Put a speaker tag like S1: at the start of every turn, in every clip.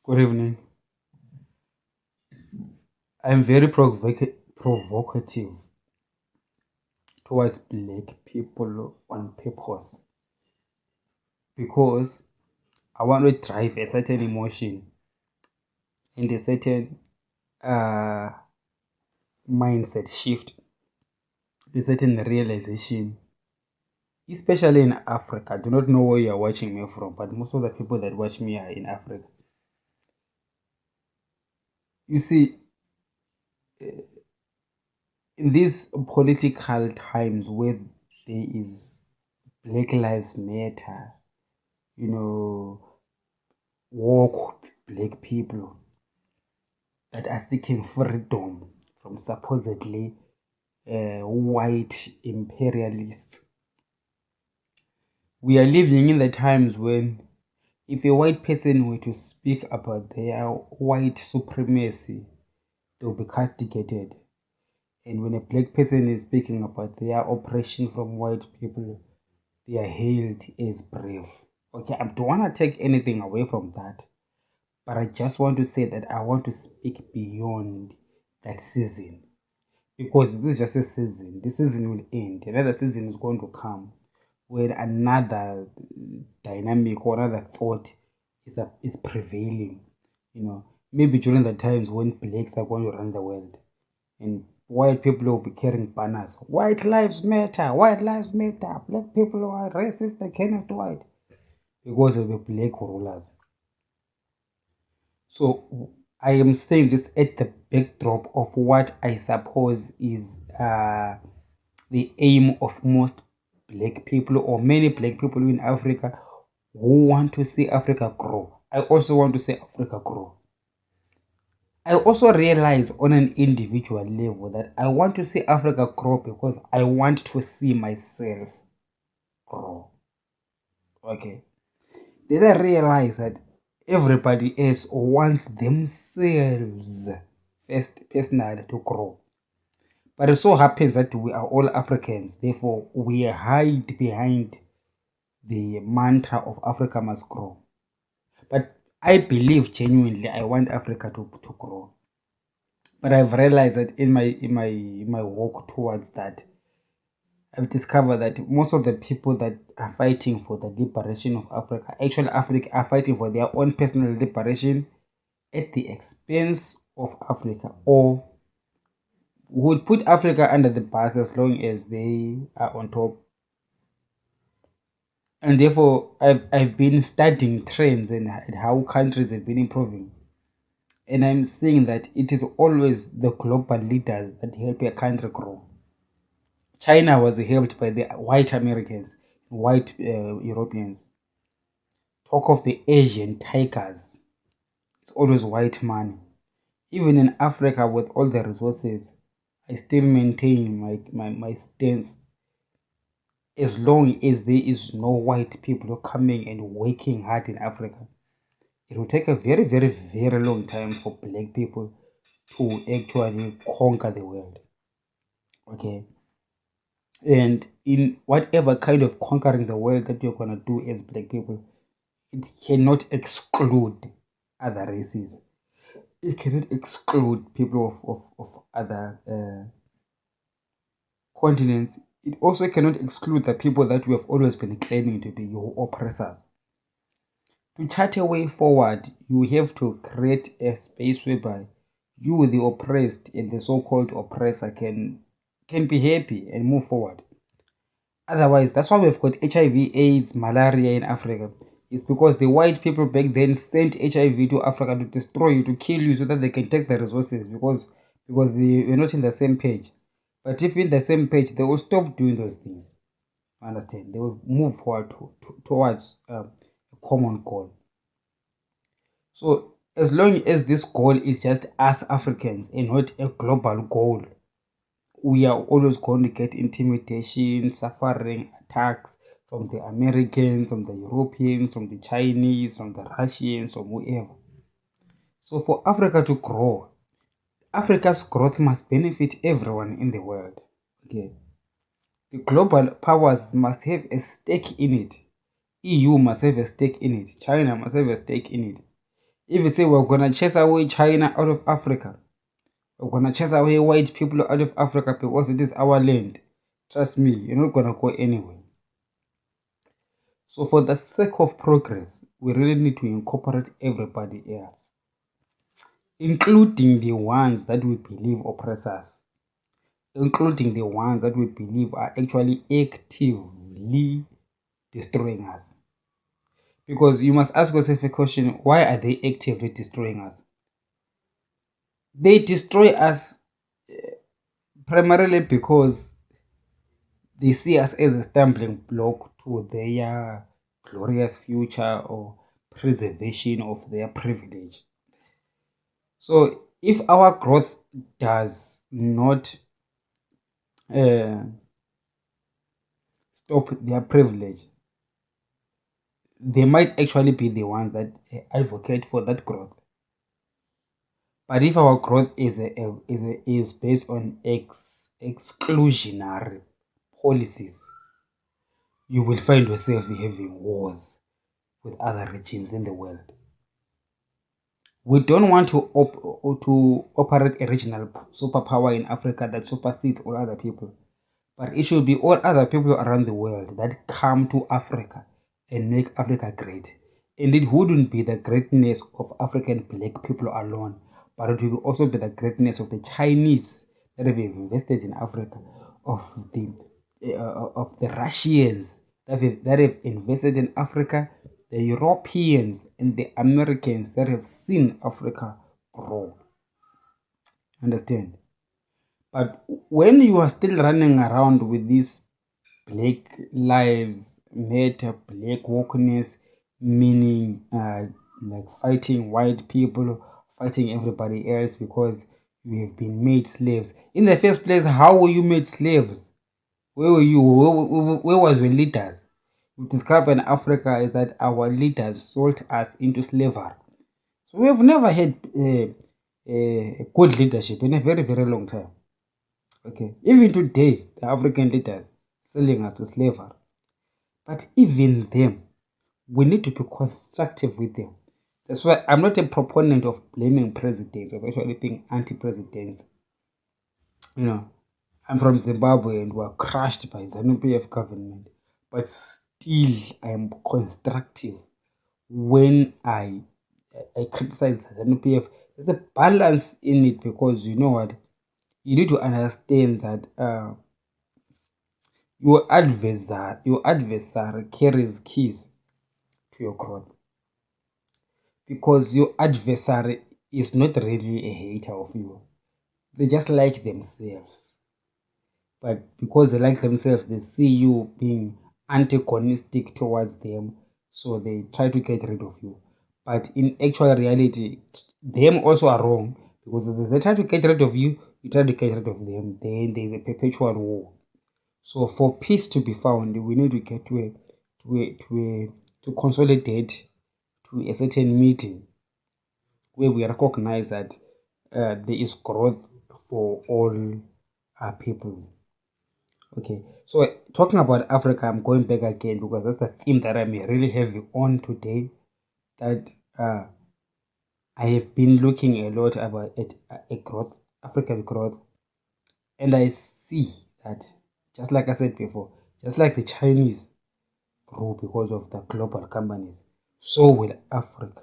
S1: Good evening. I'm very provocative towards black people on purpose because I want to drive a certain emotion and a certain uh, mindset shift, a certain realization, especially in Africa. I do not know where you are watching me from, but most of the people that watch me are in Africa. You see, in these political times where there is Black Lives Matter, woke black people that are seeking freedom from supposedly white imperialists. We are living in the times when if a white person were to speak about their white supremacy, they will be castigated. And when a black person is speaking about their oppression from white people, they are hailed as brave. Okay, I don't want to take anything away from that. But I just want to say that I want to speak beyond that season. Because this is just a season. This season will end. Another season is going to come where another dynamic or another thought is prevailing. Maybe during the times when blacks are going to run the world and white people will be carrying banners. White lives matter, white lives matter. Black people are racist against white because of the black rulers. So I am saying this at the backdrop of what I suppose is the aim of most black people or many black people in Africa who want to see Africa grow. I also want to see Africa grow. I also realize on an individual level that I want to see Africa grow because I want to see myself grow. Okay. Then I realize that everybody else wants themselves first personally to grow. But it so happens that we are all Africans, therefore we hide behind the mantra of Africa must grow. But I believe genuinely I want Africa to grow. But I've realized that in my walk towards that, I've discovered that most of the people that are fighting for the liberation of Africa, actually Africa are fighting for their own personal liberation at the expense of Africa, or would put Africa under the bus as long as they are on top. And therefore, I've been studying trends and how countries have been improving. And I'm seeing that it is always the global leaders that help a country grow. China was helped by the white Americans, white Europeans. Talk of the Asian tigers. It's always white money. Even in Africa, with all the resources, I still maintain my stance. As long as there is no white people coming and working hard in Africa, it will take a very, very, very long time for black people to actually conquer the world. Okay. And in whatever kind of conquering the world that you're gonna do as black people, it cannot exclude other races. It cannot exclude people of other continents. It also cannot exclude the people that we have always been claiming to be your oppressors. To chart a way forward, you have to create a space whereby you, the oppressed, and the so-called oppressor can be happy and move forward. Otherwise, that's why we've got HIV, AIDS, malaria in Africa. It's because the white people back then sent HIV to Africa to destroy you, to kill you, so that they can take the resources because they were not in the same page. But if in the same page, they will stop doing those things. Understand? They will move forward towards a common goal. So as long as this goal is just us Africans and not a global goal, we are always going to get intimidation, suffering, attacks from the Americans, from the Europeans, from the Chinese, from the Russians, from whoever. So for Africa to grow, Africa's growth must benefit everyone in the world. Okay. The global powers must have a stake in it. EU must have a stake in it. China must have a stake in it. If you say we're gonna chase away China out of Africa, we're gonna chase away white people out of Africa because it is our land, trust me, you're not gonna go anywhere. So for the sake of progress, we really need to incorporate everybody else, including the ones that we believe oppress us, including the ones that we believe are actually actively destroying us. Because you must ask yourself a question, why are they actively destroying us? They destroy us primarily because they see us as a stumbling block to their glorious future or preservation of their privilege. So if our growth does not stop their privilege, they might actually be the ones that advocate for that growth. But if our growth is based on exclusionary policies, you will find yourself having wars with other regions in the world. We don't want to operate a regional superpower in Africa that supersedes all other people. But it should be all other people around the world that come to Africa and make Africa great. And it wouldn't be the greatness of African black people alone, but it will also be the greatness of the Chinese that have invested in Africa, of the Russians that have invested in Africa, the Europeans and the Americans that have seen Africa grow. Understand? But when you are still running around with this Black Lives Matter, Black wokeness, meaning like fighting white people, fighting everybody else because you have been made slaves. In the first place, how were you made slaves? Where were you? Where was your leaders? We discovered in Africa is that our leaders sold us into slavery. So we have never had good leadership in a very, very long time. Okay, even today, the African leaders selling us to slavery. But even them, we need to be constructive with them. That's why I'm not a proponent of blaming presidents, of actually being anti-presidents. You know, I'm from Zimbabwe and we're crushed by ZANU-PF government. But still, I am constructive when I criticize ZANU-PF. There's a balance in it because you know what? You need to understand that your adversary carries keys to your growth, because your adversary is not really a hater of you. They just like themselves, but because they like themselves, they see you being antagonistic towards them, so they try to get rid of you. But in actual reality, them also are wrong, because if they try to get rid of you, you try to get rid of them, then there's a perpetual war. So for peace to be found, we need to get to consolidate to a certain meeting where we recognize that there is growth for all people. Okay, so talking about Africa, I'm going back again because that's the theme that I'm really heavy on today. That I have been looking a lot about a growth, African growth, and I see that, just like I said before, just like the Chinese grow because of the global companies, so will Africa.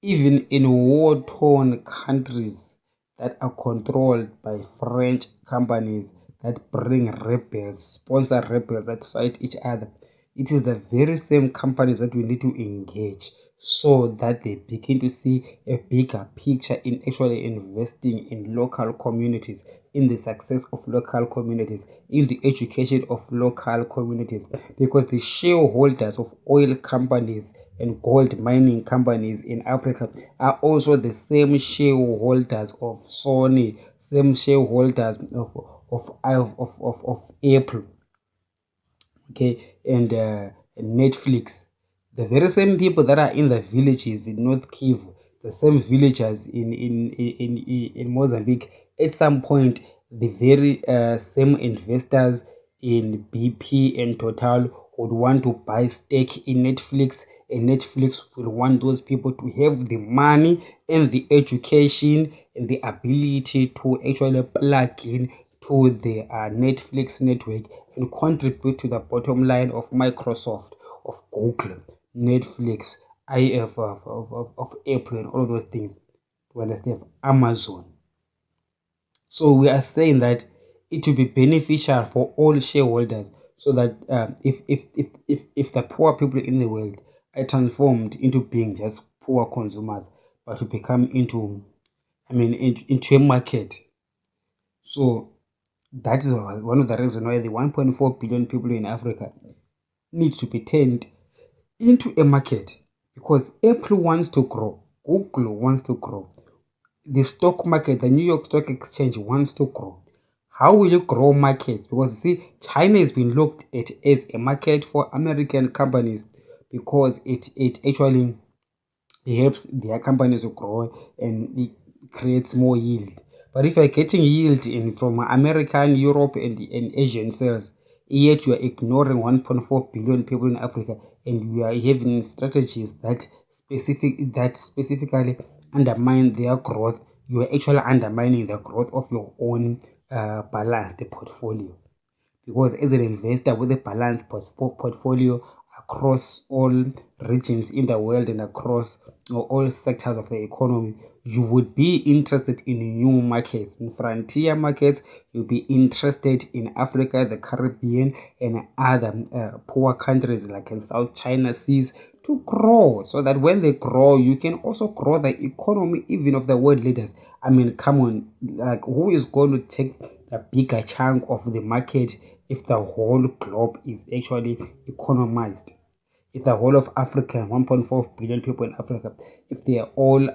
S1: Even in war-torn countries that are controlled by French companies that bring rebels, sponsor rebels that fight each other, it is the very same companies that we need to engage so that they begin to see a bigger picture in actually investing in local communities, in the success of local communities, in the education of local communities, because the shareholders of oil companies and gold mining companies in Africa are also the same shareholders of Sony, same shareholders of Apple, okay, and Netflix. The very same people that are in the villages in North Kivu, the same villagers in Mozambique, at some point, the very same investors in BP and Total would want to buy stake in Netflix and Netflix will want those people to have the money and the education and the ability to actually plug in to the Netflix network and contribute to the bottom line of Microsoft, of Google, Netflix, IF, of Apple, and all of those things. To understand, Amazon. So we are saying that it will be beneficial for all shareholders, so that if the poor people in the world are transformed into being just poor consumers, but to become into a market. So that is one of the reasons why the 1.4 billion people in Africa need to be turned into a market, because Apple wants to grow, Google wants to grow, the stock market, the New York Stock Exchange wants to grow. How will you grow markets? Because you see, China has been looked at as a market for American companies, because it actually helps their companies to grow and it creates more yield. But if you're getting yield in from American, Europe, and Asian sales, yet you are ignoring 1.4 billion people in Africa, and you are having strategies that specifically undermine their growth, you are actually undermining the growth of your own balanced portfolio. Because as an investor with a balanced portfolio across all regions in the world and across all sectors of the economy, you would be interested in new markets, in frontier markets. You'll be interested in Africa, the Caribbean, and other poor countries like in South China Seas to grow, so that when they grow, you can also grow the economy even of the world leaders. I mean, come on, like, who is going to take a bigger chunk of the market if the whole globe is actually economized? If the whole of Africa, 1.4 billion people in Africa, if they are all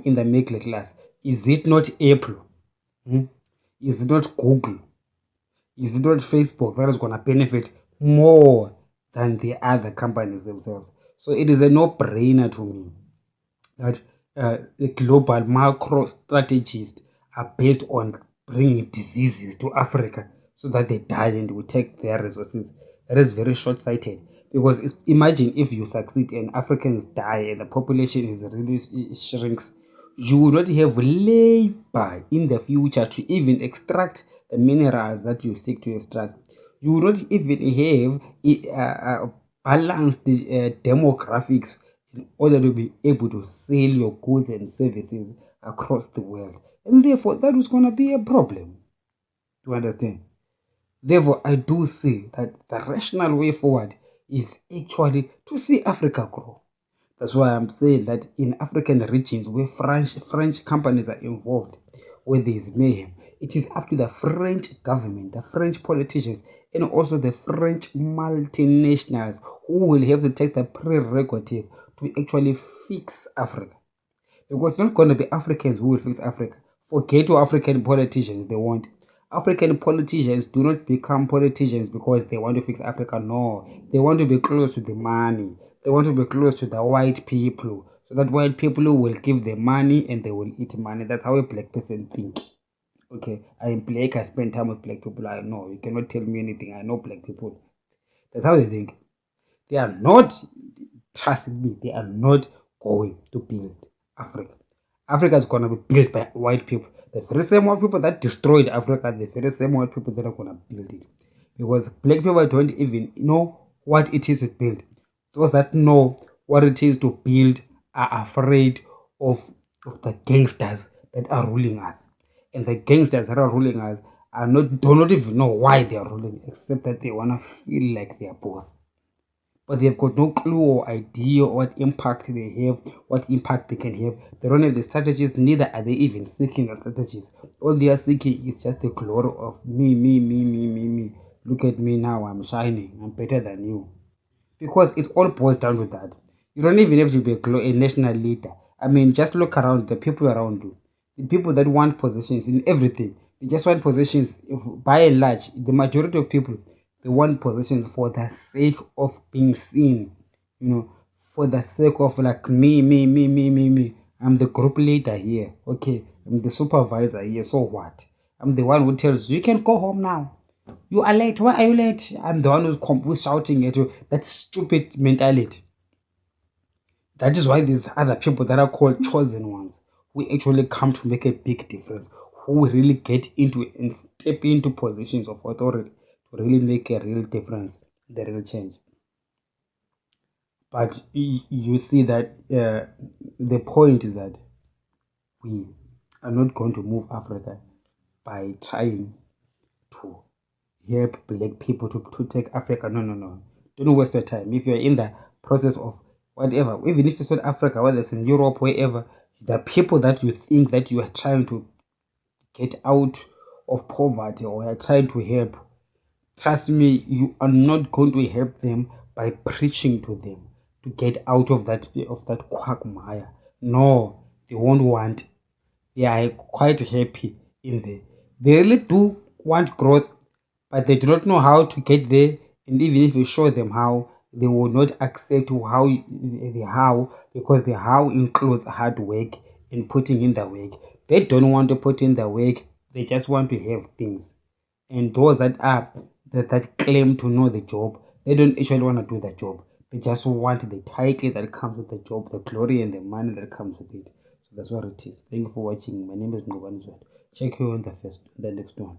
S1: in the middle class, is it not Apple? Is it not Google? Is it not Facebook that is going to benefit more than the other companies themselves? So it is a no-brainer to me that the global macro strategies are based on bringing diseases to Africa so that they die and we take their resources. That is very short-sighted, because imagine if you succeed and Africans die and the population is really shrinks. You will not have labor in the future to even extract the minerals that you seek to extract. You will not even have balanced demographics in order to be able to sell your goods and services across the world. And therefore, that was going to be a problem. Do you understand? Therefore, I do see that the rational way forward is actually to see Africa grow. That's why I'm saying that in African regions where French companies are involved, where there is mayhem, it is up to the French government, the French politicians, and also the French multinationals who will have to take the prerogative to actually fix Africa. Because it's not going to be Africans who will fix Africa. Forget what African politicians they want. African politicians do not become politicians because they want to fix Africa. No, they want to be close to the money. They want to be close to the white people, so that white people will give them money and they will eat money. That's how a black person thinks. Okay, I am black. I spend time with black people. I know you cannot tell me anything. I know black people. That's how they think. They are not, trust me, they are not going to build Africa. Africa is going to be built by white people. The very same white people that destroyed Africa, the very same white people that are going to build it. Because black people don't even know what it is to build. Those that know what it is to build are afraid of the gangsters that are ruling us. And the gangsters that are ruling us do not even know why they are ruling, except that they want to feel like their boss. But they've got no clue or idea what impact they have, what impact they can have. They don't have the strategies, neither are they even seeking the strategies. All they are seeking is just the glory of me, me, me, me, me, me. Look at me now, I'm shining, I'm better than you. Because it all boils down to that. You don't even have to be a national leader. I mean, just look around the people around you. The people that want positions in everything. They just want positions. By and large, the majority of people, they want positions for the sake of being seen. For the sake of like me, me, me, me, me, me. I'm the group leader here. Okay, I'm the supervisor here. So what? I'm the one who tells you can go home now. You are late. Why are you late? I'm the one who's shouting at you. That stupid mentality. That is why there's other people that are called chosen ones, who actually come to make a big difference, who really get into and step into positions of authority to really make a real difference, the real change. But you see that the point is that we are not going to move Africa by trying to help black people to take Africa. No, no, no. Don't waste your time. If you're in the process of whatever, even if it's not Africa, whether it's in Europe, wherever, the people that you think that you are trying to get out of poverty or are trying to help, trust me, you are not going to help them by preaching to them to get out of that quagmire. No, they won't want. They are quite happy in there. They really do want growth, but they do not know how to get there. And even if you show them how, they will not accept the how, because the how includes hard work and putting in the work. They don't want to put in the work. They just want to have things. And those that claim to know the job, they don't actually want to do the job. They just want the title that comes with the job, the glory and the money that comes with it. So that's what it is. Thank you for watching. My name is Ngubani. Check you on the next one.